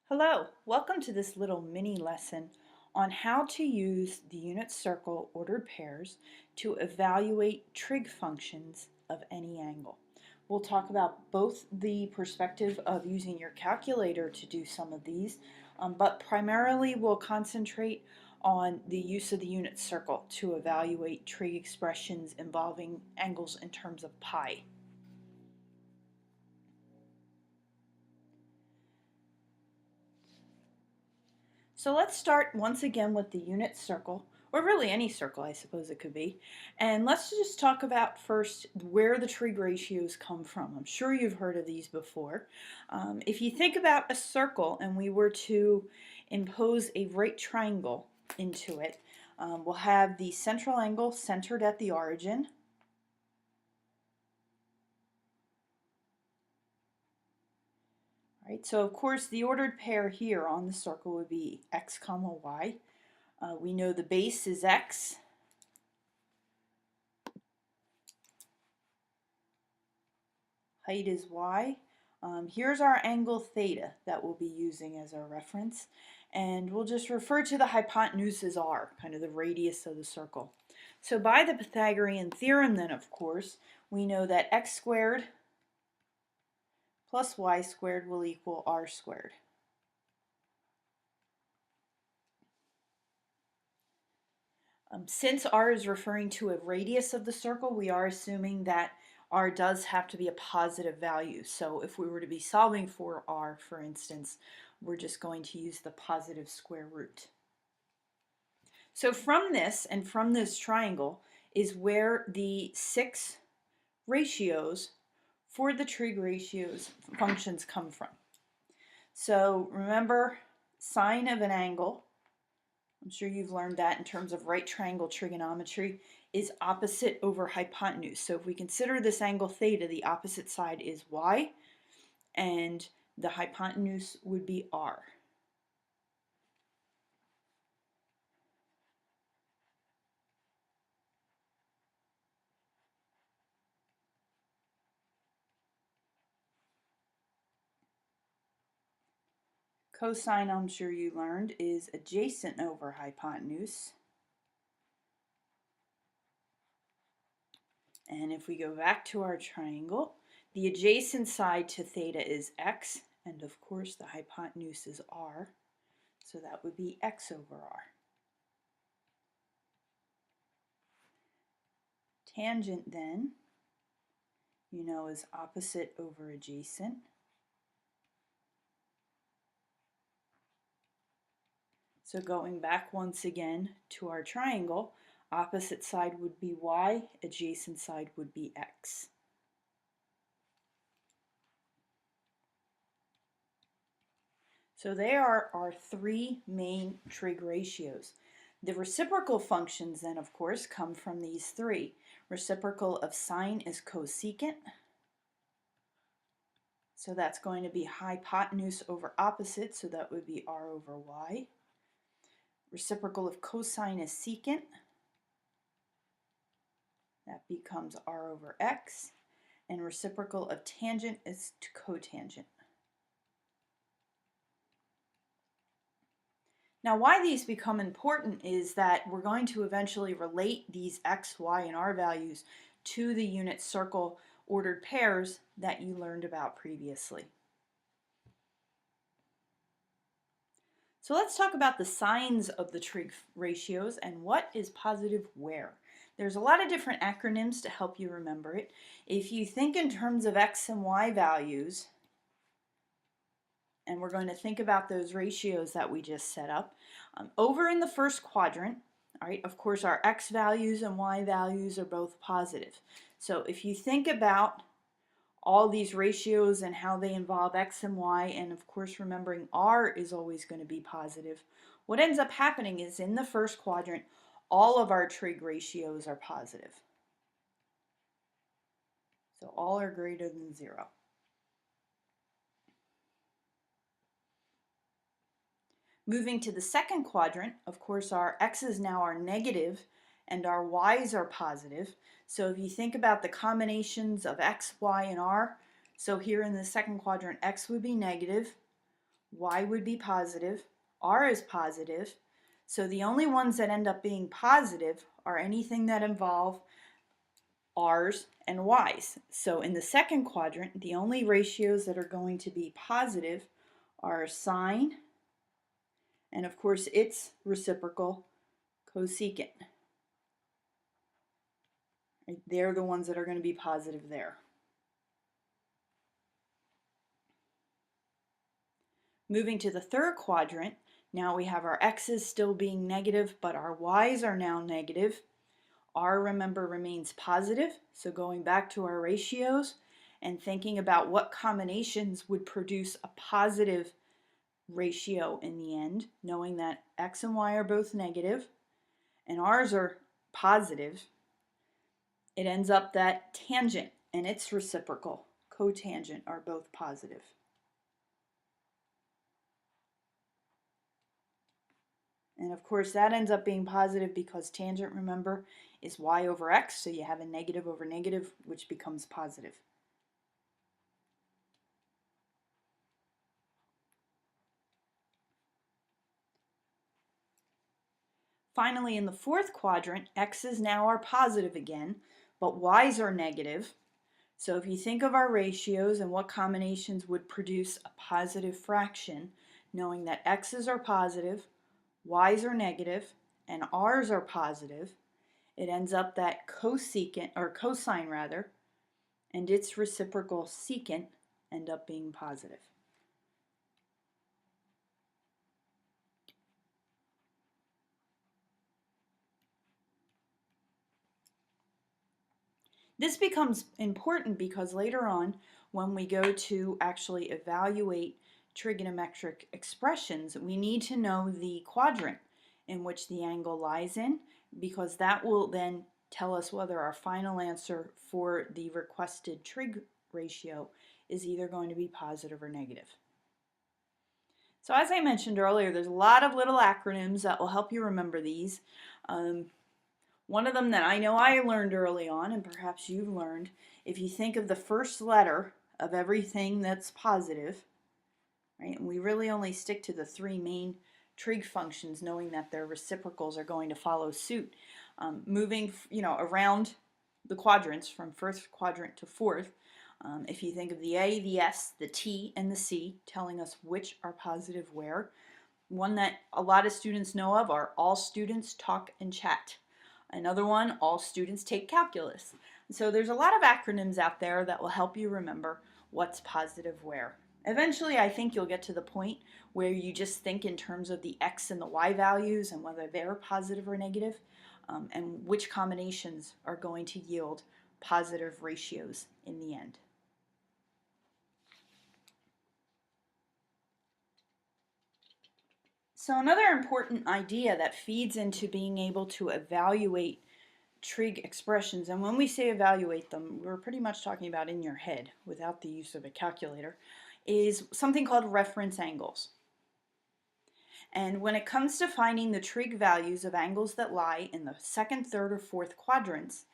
Hello, welcome to this little mini lesson on how to use the unit circle ordered pairs to evaluate trig functions of any angle. We'll talk about both the perspective of using your calculator to do some of these, but primarily we'll concentrate on the use of the unit circle to evaluate trig expressions involving angles in terms of pi. So let's start once again with the unit circle, or really any circle I suppose it could be. And let's just talk about first where the trig ratios come from. I'm sure you've heard of these before. If you think about a circle and we were to impose a right triangle into it, we'll have the central angle centered at the origin. Right, so of course the ordered pair here on the circle would be x comma y. We know the base is x. Height is y. Here's our angle theta that we'll be using as our reference. And we'll just refer to the hypotenuse as r, kind of the radius of the circle. So by the Pythagorean theorem then, of course, we know that x squared plus y squared will equal r squared. Since r is referring to a radius of the circle, we are assuming that r does have to be a positive value. So if we were to be solving for r, for instance, we're just going to use the positive square root. So from this and from this triangle is where the 6 ratios for the trig ratios functions come from. So remember, sine of an angle, I'm sure you've learned that in terms of right triangle trigonometry, is opposite over hypotenuse. So if we consider this angle theta, the opposite side is y, and the hypotenuse would be r. Cosine, I'm sure you learned, is adjacent over hypotenuse. And if we go back to our triangle, the adjacent side to theta is x, and of course the hypotenuse is r, so that would be x over r. Tangent then, you know, is opposite over adjacent. So going back once again to our triangle, opposite side would be y, adjacent side would be x. So there are our 3 main trig ratios. The reciprocal functions then, of course, come from these 3. Reciprocal of sine is cosecant. So that's going to be hypotenuse over opposite, so that would be r over y. Reciprocal of cosine is secant. That becomes r over x. And reciprocal of tangent is cotangent. Now, why these become important is that we're going to eventually relate these x, y, and r values to the unit circle ordered pairs that you learned about previously. So let's talk about the signs of the trig ratios and what is positive where. There's a lot of different acronyms to help you remember it. If you think in terms of x and y values, and we're going to think about those ratios that we just set up, over in the first quadrant, all right, of course our x values and y values are both positive. So if you think about all these ratios and how they involve x and y, and of course remembering r is always going to be positive, what ends up happening is in the first quadrant, all of our trig ratios are positive. So all are greater than 0. Moving to the second quadrant, of course our x's now are negative and our y's are positive. So if you think about the combinations of x, y, and r, so here in the second quadrant x would be negative, y would be positive, r is positive, so the only ones that end up being positive are anything that involve r's and y's. So in the second quadrant, the only ratios that are going to be positive are sine, and of course its reciprocal, cosecant. Right? They're the ones that are going to be positive there. Moving to the third quadrant, now we have our x's still being negative, but our y's are now negative. R, remember, remains positive, so going back to our ratios and thinking about what combinations would produce a positive ratio in the end, knowing that x and y are both negative and r's are positive, it ends up that tangent and its reciprocal, cotangent, are both positive. And of course that ends up being positive because tangent, remember, is y over x, so you have a negative over negative, which becomes positive. Finally, in the fourth quadrant, x's now are positive again, but y's are negative. So if you think of our ratios and what combinations would produce a positive fraction, knowing that x's are positive, y's are negative, and r's are positive, it ends up that cosecant, or cosine rather, and its reciprocal secant end up being positive. This becomes important because later on, when we go to actually evaluate trigonometric expressions, we need to know the quadrant in which the angle lies in, because that will then tell us whether our final answer for the requested trig ratio is either going to be positive or negative. So as I mentioned earlier, there's a lot of little acronyms that will help you remember these. One of them that I know I learned early on, and perhaps you've learned, if you think of the first letter of everything that's positive, right, and we really only stick to the three main trig functions, knowing that their reciprocals are going to follow suit. Moving, around the quadrants from first quadrant to fourth, if you think of the A, the S, the T, and the C, telling us which are positive where. One that a lot of students know of are all students talk and chat. Another one, all students take calculus. So there's a lot of acronyms out there that will help you remember what's positive where. Eventually, I think you'll get to the point where you just think in terms of the x and the y values and whether they're positive or negative, and which combinations are going to yield positive ratios in the end. So another important idea that feeds into being able to evaluate trig expressions, and when we say evaluate them, we're pretty much talking about in your head without the use of a calculator, is something called reference angles. And when it comes to finding the trig values of angles that lie in the second, third, or fourth quadrants,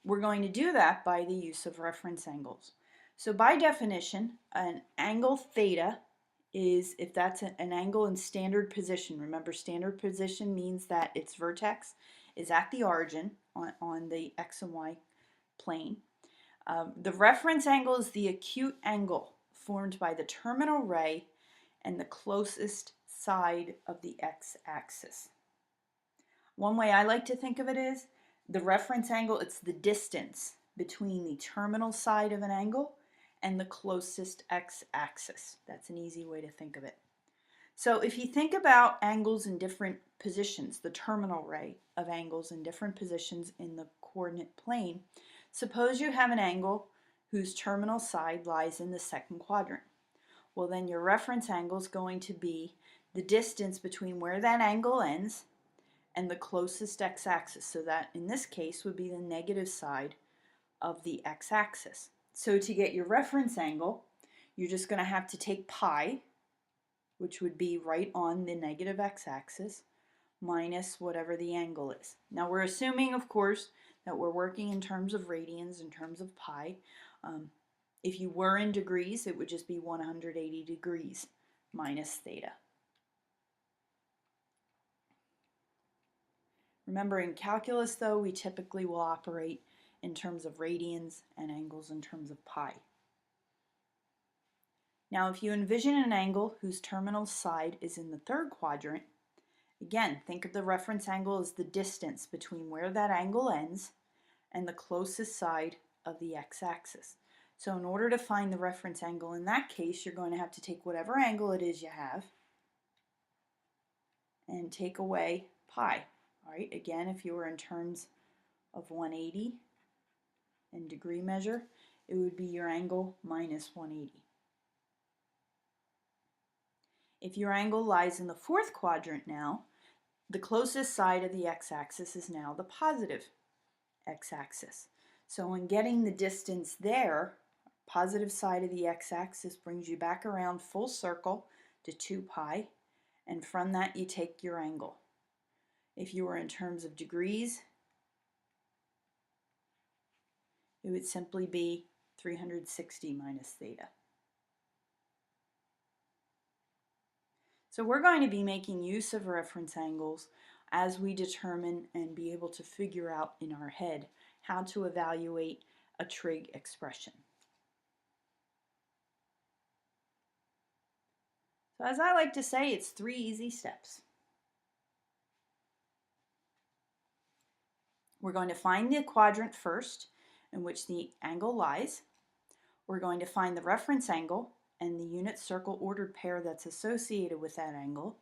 we're going to do that by the use of reference angles. So by definition, an angle theta is if that's an angle in standard position. Remember, standard position means that its vertex is at the origin on the x and y plane. The reference angle is the acute angle formed by the terminal ray and the closest side of the x-axis. One way I like to think of it is the reference angle, it's the distance between the terminal side of an angle and the closest x-axis. That's an easy way to think of it. So if you think about angles in different positions, the terminal ray of angles in different positions in the coordinate plane, suppose you have an angle whose terminal side lies in the second quadrant. Well, then your reference angle is going to be the distance between where that angle ends and the closest x-axis. So that in this case would be the negative side of the x-axis. So to get your reference angle, you're just going to have to take pi, which would be right on the negative x-axis, minus whatever the angle is. Now we're assuming, of course, that we're working in terms of radians, in terms of pi. If you were in degrees, it would just be 180 degrees minus theta. Remember, in calculus, though, we typically will operate in terms of radians and angles in terms of pi. Now, if you envision an angle whose terminal side is in the third quadrant, again, think of the reference angle as the distance between where that angle ends and the closest side of the x-axis. So in order to find the reference angle in that case, you're going to have to take whatever angle it is you have and take away pi. All right, again, if you were in terms of 180 in degree measure, it would be your angle minus 180. If your angle lies in the fourth quadrant now, the closest side of the x-axis is now the positive x-axis. So when getting the distance there, positive side of the x-axis brings you back around full circle to 2 pi, and from that you take your angle. If you were in terms of degrees, it would simply be 360 minus theta. So we're going to be making use of reference angles as we determine and be able to figure out in our head how to evaluate a trig expression. So as I like to say, it's 3 easy steps. We're going to find the quadrant first in which the angle lies. We're going to find the reference angle and the unit circle ordered pair that's associated with that angle.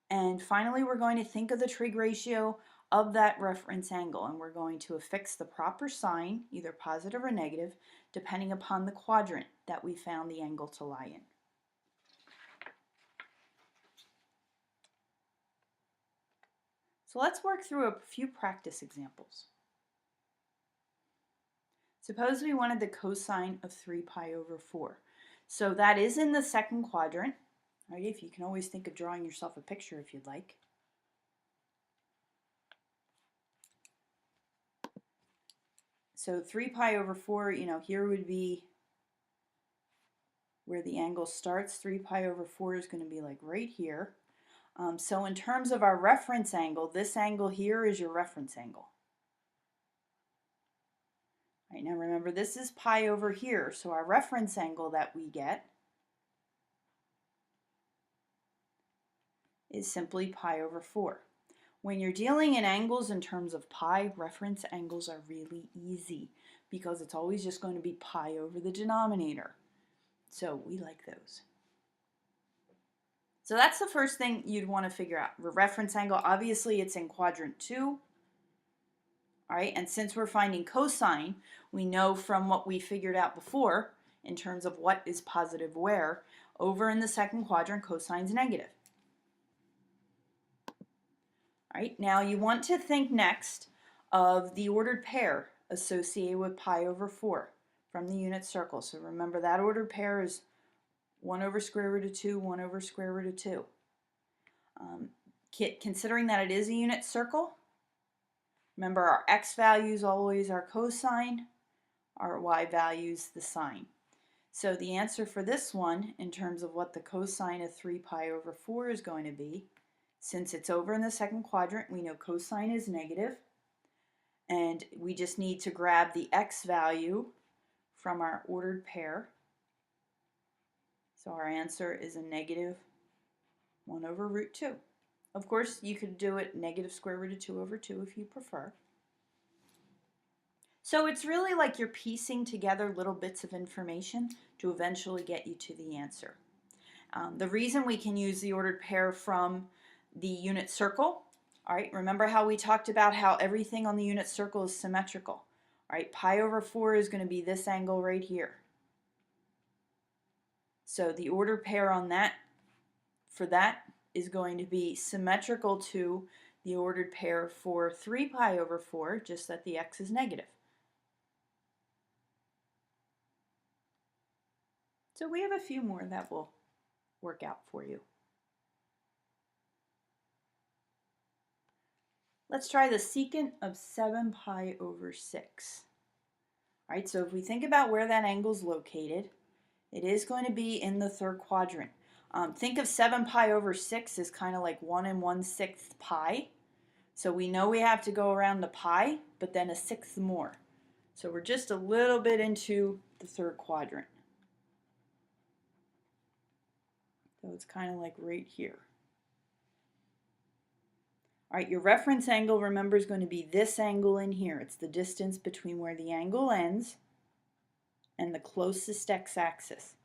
And finally, we're going to think of the trig ratio of that reference angle, and we're going to affix the proper sign, either positive or negative, depending upon the quadrant that we found the angle to lie in. So let's work through a few practice examples. Suppose we wanted the cosine of 3 pi over 4. So that is in the second quadrant. Right? If you can always think of drawing yourself a picture if you'd like. So 3 pi over 4, here would be where the angle starts. 3 pi over 4 is going to be like right here. So in terms of our reference angle, this angle here is your reference angle. Right, now remember, this is pi over here, so our reference angle that we get is simply pi over 4. When you're dealing in angles in terms of pi, reference angles are really easy because it's always just going to be pi over the denominator. So we like those. So that's the first thing you'd want to figure out. The reference angle, obviously it's in quadrant 2. All right, and since we're finding cosine, we know from what we figured out before in terms of what is positive where, over in the second quadrant, cosine's negative. All right, now you want to think next of the ordered pair associated with pi over 4 from the unit circle. So remember, that ordered pair is 1 over square root of 2, 1 over square root of 2. Considering that it is a unit circle, remember our x values always are cosine, our y values the sine. So the answer for this one, in terms of what the cosine of 3 pi over 4 is going to be, since it's over in the second quadrant, we know cosine is negative, and we just need to grab the x value from our ordered pair. So our answer is a negative 1 over root 2. Of course, you could do it negative square root of 2 over 2 if you prefer. So it's really like you're piecing together little bits of information to eventually get you to the answer. The reason we can use the ordered pair from the unit circle, all right, remember how we talked about how everything on the unit circle is symmetrical. All right, pi over 4 is going to be this angle right here. So the ordered pair on that, for that, is going to be symmetrical to the ordered pair for 3 pi over 4, just that the x is negative. So we have a few more that will work out for you. Let's try the secant of 7 pi over 6. All right, so if we think about where that angle is located, it is going to be in the third quadrant. Think of 7 pi over 6 as kind of like 1 1/6 pi. So we know we have to go around the pi, but then a sixth more. So we're just a little bit into the third quadrant. So it's kind of like right here. All right, your reference angle, remember, is going to be this angle in here. It's the distance between where the angle ends and the closest x-axis.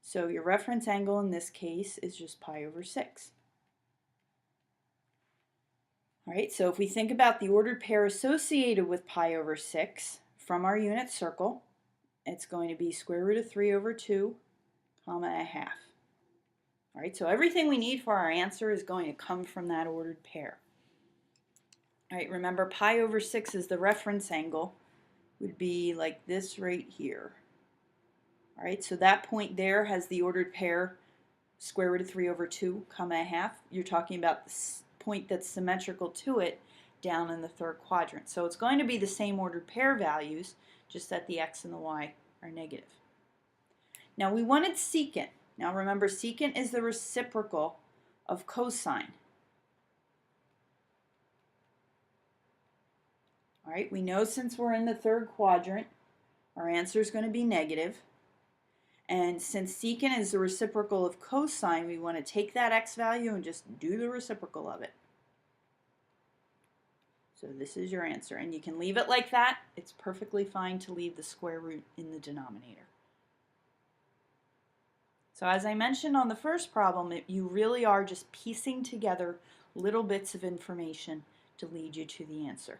So your reference angle in this case is just pi over 6. All right, so if we think about the ordered pair associated with pi over 6 from our unit circle, it's going to be square root of 3 over 2, comma, a half. All right, so everything we need for our answer is going to come from that ordered pair. All right, remember pi over 6 is the reference angle, would be like this right here. All right, so that point there has the ordered pair square root of 3 over 2, comma, a half. You're talking about the point that's symmetrical to it down in the third quadrant. So it's going to be the same ordered pair values, just that the x and the y are negative. Now we wanted secant. Now remember, secant is the reciprocal of cosine. All right, we know since we're in the third quadrant, our answer is going to be negative. And since secant is the reciprocal of cosine, we want to take that x value and just do the reciprocal of it. So this is your answer. And you can leave it like that. It's perfectly fine to leave the square root in the denominator. So as I mentioned on the first problem, you really are just piecing together little bits of information to lead you to the answer.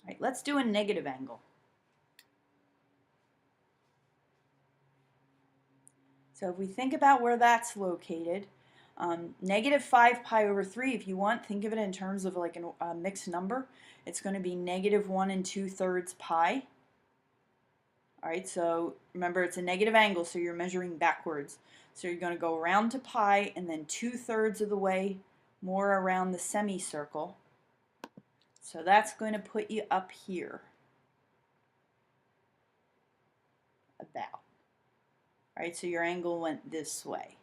All right, let's do a negative angle. So if we think about where that's located, negative 5 pi over 3, if you want, think of it in terms of like a mixed number. It's going to be negative 1 2/3 pi. All right, so remember it's a negative angle, so you're measuring backwards. So you're going to go around to pi and then 2/3 of the way more around the semicircle. So that's going to put you up here, about. All right, so your angle went this way.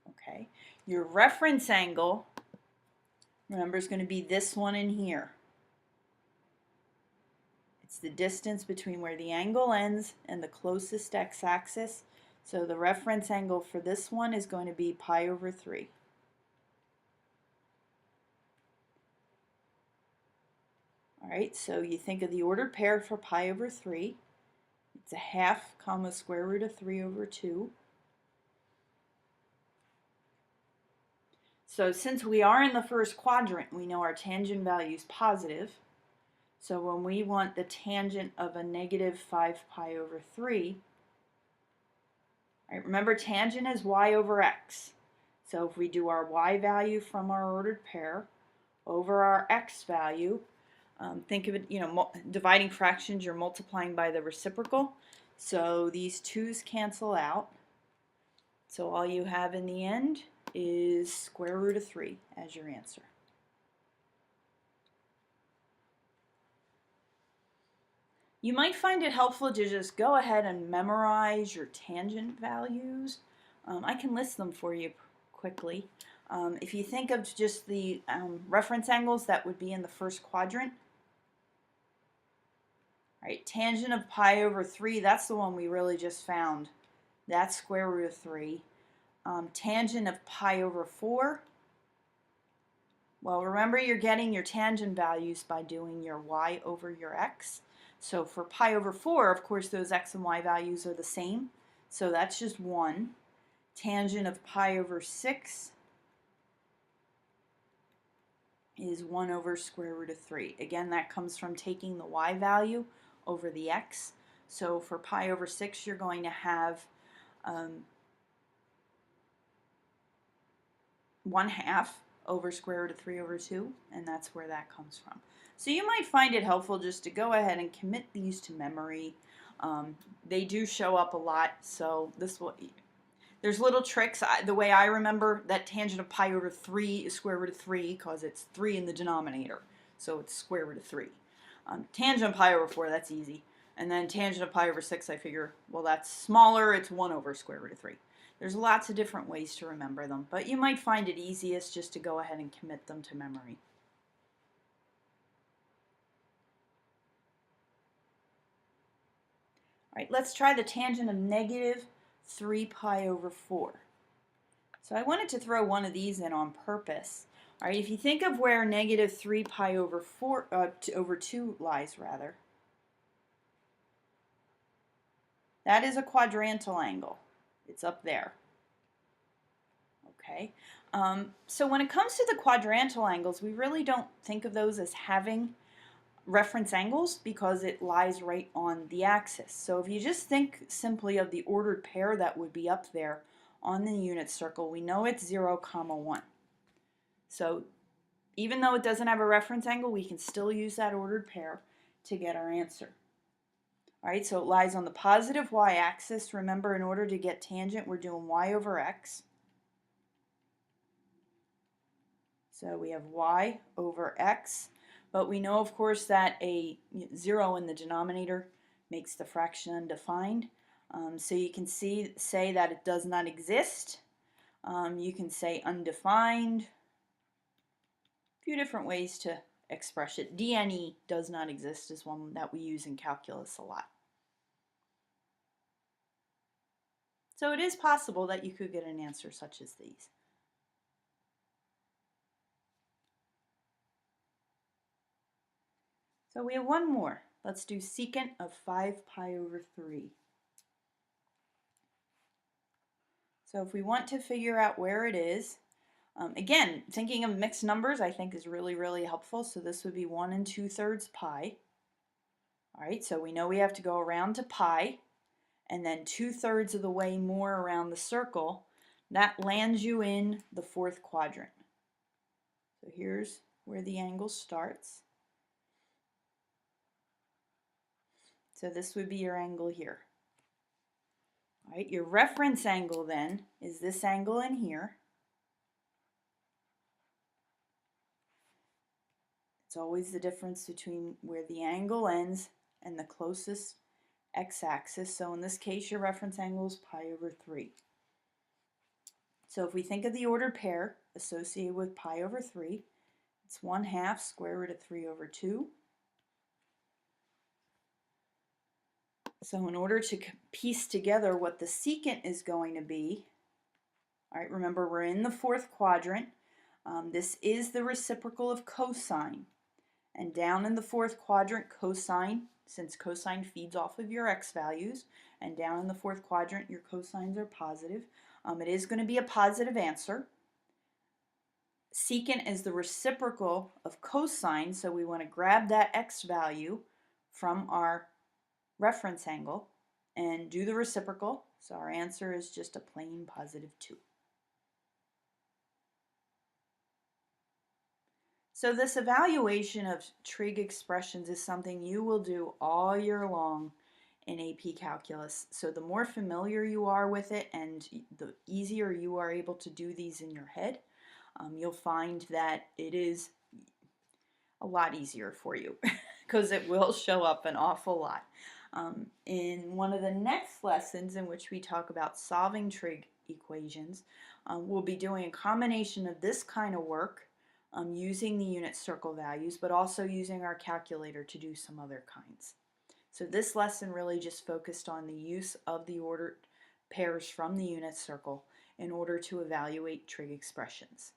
Okay, your reference angle, remember, is going to be this one in here. It's the distance between where the angle ends and the closest x-axis. So the reference angle for this one is going to be pi over 3. All right, so you think of the ordered pair for pi over 3. It's a half, comma, square root of 3 over 2. So since we are in the first quadrant, we know our tangent value is positive. So when we want the tangent of a negative 5 pi over 3, right, remember tangent is y over x. So if we do our y value from our ordered pair over our x value, think of it, dividing fractions, you're multiplying by the reciprocal. So these 2's cancel out. So all you have in the end is square root of 3 as your answer. You might find it helpful to just go ahead and memorize your tangent values. I can list them for you quickly. If you think of just the reference angles that would be in the first quadrant, right, tangent of pi over 3, that's the one we really just found. That's square root of 3. Tangent of pi over 4, well, remember you're getting your tangent values by doing your y over your x. So for pi over 4, of course, those x and y values are the same. So that's just 1. Tangent of pi over 6 is 1 over square root of 3. Again, that comes from taking the y value over the x. So for pi over 6, you're going to have 1/2 over square root of 3 over 2, and that's where that comes from. So you might find it helpful just to go ahead and commit these to memory. They do show up a lot, so There's little tricks. The way I remember that tangent of pi over 3 is square root of 3 because it's 3 in the denominator. So it's square root of 3. Tangent of pi over 4, that's easy. And then tangent of pi over 6, I figure, well, that's smaller. It's 1 over square root of 3. There's lots of different ways to remember them, but you might find it easiest just to go ahead and commit them to memory. All right, let's try the tangent of negative 3 pi over 4. So I wanted to throw one of these in on purpose. All right, if you think of where negative 3 pi over 4 over 2 lies, rather, that is a quadrantal angle. It's up there. Okay. So when it comes to the quadrantal angles, we really don't think of those as having reference angles because it lies right on the axis. So if you just think simply of the ordered pair that would be up there on the unit circle, we know it's 0, 1. So even though it doesn't have a reference angle, we can still use that ordered pair to get our answer. All right, so it lies on the positive y-axis. Remember, in order to get tangent, we're doing y over x. So we have y over x. But we know, of course, that a 0 in the denominator makes the fraction undefined. So you can say that it does not exist. You can say undefined. A few different ways to express it. DNE, does not exist, is one that we use in calculus a lot. So it is possible that you could get an answer such as these. So we have one more. Let's do secant of 5 pi over 3. So if we want to figure out where it is, again, thinking of mixed numbers I think is really, really helpful. So this would be 1 2/3 pi. All right, so we know we have to go around to pi, and then 2/3 of the way more around the circle. That lands you in the fourth quadrant. So here's where the angle starts. So this would be your angle here. All right, your reference angle then is this angle in here. It's always the difference between where the angle ends and the closest x-axis. So in this case, your reference angle is pi over 3. So if we think of the ordered pair associated with pi over 3, it's 1/2 square root of 3 over 2. So in order to piece together what the secant is going to be, all right, remember we're in the fourth quadrant. This is the reciprocal of cosine. And down in the fourth quadrant, cosine, since cosine feeds off of your x values, and down in the fourth quadrant, your cosines are positive. It is going to be a positive answer. Secant is the reciprocal of cosine, so we want to grab that x value from our reference angle and do the reciprocal. So our answer is just a plain positive 2. So this evaluation of trig expressions is something you will do all year long in AP Calculus. So the more familiar you are with it and the easier you are able to do these in your head, you'll find that it is a lot easier for you because it will show up an awful lot. In one of the next lessons in which we talk about solving trig equations, we'll be doing a combination of this kind of work using the unit circle values, but also using our calculator to do some other kinds. So this lesson really just focused on the use of the ordered pairs from the unit circle in order to evaluate trig expressions.